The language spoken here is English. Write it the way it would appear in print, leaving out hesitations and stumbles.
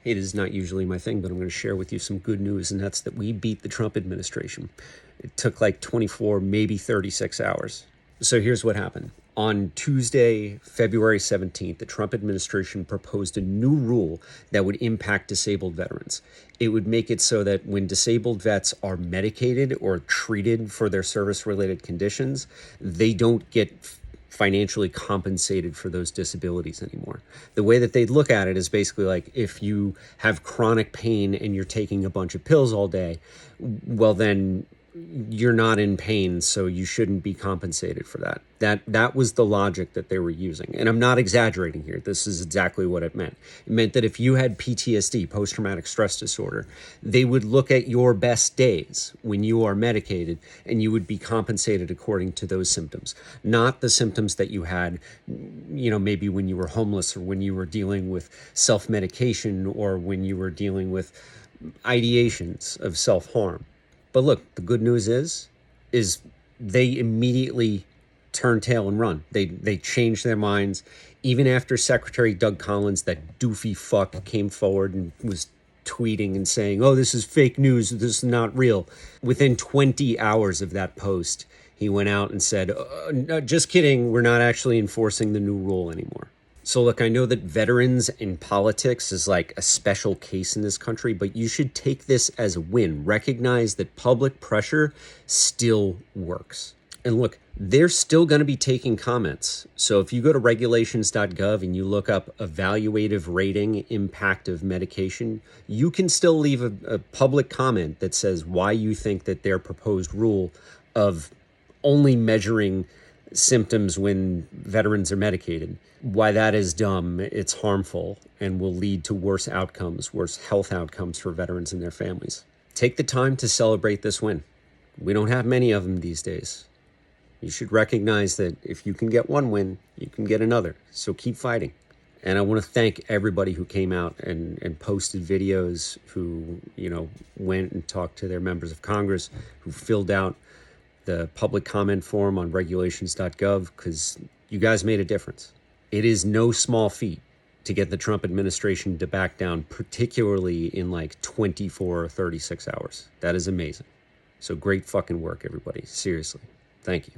It is not usually my thing, but I'm going to share with you some good news, and that's that we beat the Trump administration. It took like 24, maybe 36 hours. So here's what happened. On Tuesday, February 17th, the Trump administration proposed a new rule that would impact disabled veterans. It would make it so that when disabled vets are medicated or treated for their service-related conditions, they don't get financially compensated for those disabilities anymore. The way that they'd look at it is basically like, if you have chronic pain and you're taking a bunch of pills all day, well then you're not in pain, so you shouldn't be compensated for that. That was the logic that they were using. And I'm not exaggerating here. This is exactly what it meant. It meant that if you had PTSD, post-traumatic stress disorder, they would look at your best days when you are medicated, and you would be compensated according to those symptoms, not the symptoms that you had, maybe when you were homeless, or when you were dealing with self-medication, or when you were dealing with ideations of self-harm. But look, the good news is they immediately turn tail and run. They changed their minds. Even after Secretary Doug Collins, that doofy fuck, came forward and was tweeting and saying, oh, this is fake news, this is not real. Within 20 hours of that post, he went out and said, no, just kidding, we're not actually enforcing the new rule anymore. So look, I know that veterans in politics is like a special case in this country, but you should take this as a win. Recognize that public pressure still works. And look, they're still going to be taking comments. So if you go to regulations.gov and you look up evaluative rating impact of medication, you can still leave a public comment that says why you think that their proposed rule of only measuring symptoms when veterans are medicated, why that is dumb, it's harmful, and will lead to worse outcomes, worse health outcomes for veterans and their families. Take the time to celebrate this win. We don't have many of them these days. You should recognize that if you can get one win, you can get another. So keep fighting. And I want to thank everybody who came out and posted videos, who, went and talked to their members of Congress, who filled out the public comment form on regulations.gov, because you guys made a difference. It is no small feat to get the Trump administration to back down, particularly in like 24 or 36 hours. That is amazing. So great fucking work, everybody. Seriously. Thank you.